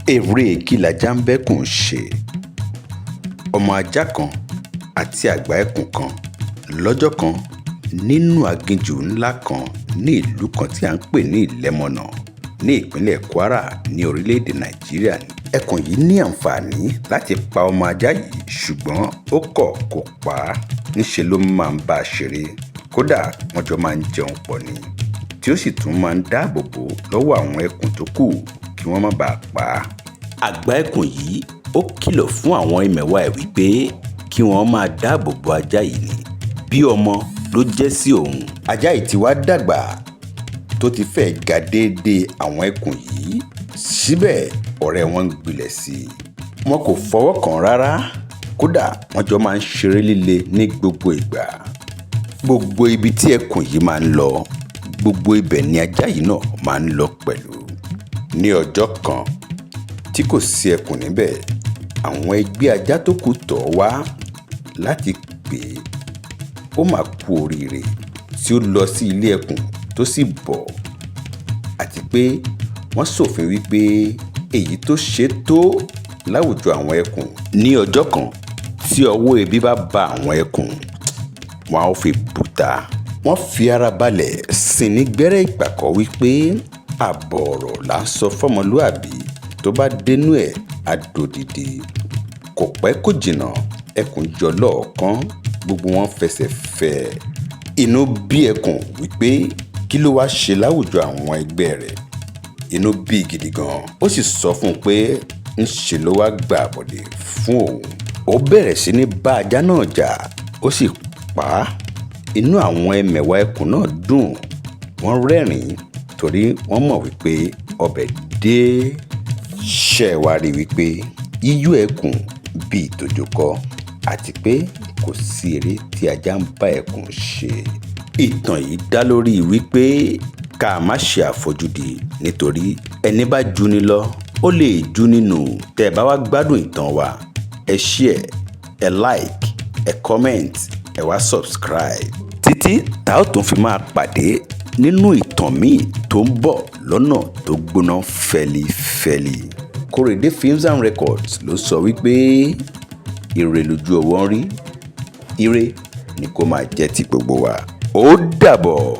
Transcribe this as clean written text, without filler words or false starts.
Eré Kilaja Nbekun ṣe. Ọmọ ajá kan àti àgbà ẹkùn kan lọ́jọ́ kan nínú aginjù ńlá kan ní ìlú kan tí a ń pè ní Ìlẹ́mọ̀nà ní ìpínlẹ̀ Kwara ní orílẹ̀-èdè Nàìjíríà. Ẹkùn yìí ní àǹfààní láti pa ọmọ ajá yìí ṣùgbọ́n ó kọ̀ kó pa á. Níṣe ló máa ń bá a ṣeré, kódà wọ́n jọ máa ń jẹun pọ̀ ni, tí ó sì tún máa ń dáàbò bò lọ́wọ́ àwọn ẹkùn tó kù kí wọ́n má bàa pa á. Àgbà ẹkùn yìí ó kìlọ̀ fún àwọn ẹmẹ̀wà ẹ̀ wípé kí wọ́n máa dáàbò bo ajá yìí ni bí ọmọ ló jẹ́ sí òun. Ajá yìí ti wá dàgbà tó ti fẹ́ ga déédéé àwọn ẹkùn yìí, síbẹ̀ ọ̀rẹ́ wọn ń gbilẹ̀ sí i. Wọn kò fọwọ́ kàn rárá, kódà wọ́n jọ máa ń ṣeré líle ní gbogbo ìgbà. Gbogbo ibi tí ẹkùn yìí máa ń lọ, gbogbo ibẹ̀ ni ajá yìí náà máa ń lọ pẹ̀lú. Ní ọjọ́ kan tí kò sí ẹkùn níbẹ̀, àwọn ẹgbẹ́ ajá tó kù tọ̀ wá láti pè é. Ó mà kú oríire tí ó lọ sí ilé ẹkùn tó sì bọ̀, àti pé wọ́n ṣòfin wípé èyí tó ṣe tó láwùjọ àwọn ẹkùn. Ní ọjọ́ kan tí ọwọ́ ebi bá ba àwọn ẹkùn, wọn á fi bùtà. Wọ́n fi ara balẹ̀ sìn ní gbẹ́rẹ́ ìpàkọ́ wípé àbọ̀ ọ̀rọ̀ là ń sọ fọ́mọlúàbí, tó bá dénú ẹ̀ á dòdìdì. Kò pẹ́ kò jìnnà, ẹkùn jọ lọ́ọ̀kan, gbogbo wọn fẹsẹ̀ fẹ́. Inú bí ẹkùn wípé kí ló wá ṣe láwùjọ àwọn ẹgbẹ́ rẹ̀. Inú bí gidi gan, ó sì sọ fún un pé ńṣe ló wá gbà àbọ̀dè fún òun. Ó bẹ̀rẹ̀ sí ní bá ajá náà jà, ó sì pa á. Inú àwọn ẹmẹ̀wà ẹkùn náà dùn, wọ́n rẹ́rìn-ín torí wọ́n mọ̀ wípé ọbẹ̀ dé. Ṣé ẹ wá rí wípé yíyó ẹkùn bí ìtòjò kọ́, àti pé kò sí eré tí ajá ń bá ẹkùn ṣe. Ìtàn yìí dá lórí wípé ká má ṣe àfojúdi, nítorí ẹni bá juni lọ ó lè jú nínú. Tẹ́ ẹ bá wá gbádùn ìtàn wa, ẹ share, ẹ like, ẹ comment, ẹ wá subscribe. Títí tá ó tún fi máa pàdé nínú ìtàn míì tó ń bọ̀ lọ́nà tó gbóná fẹlifẹli. KOREDE Films and Records ló sọ wípé ire lójú ọwọ́ ń rí, ire ni kó máa jẹ́ ti gbogbo wa. Ó dàbọ̀.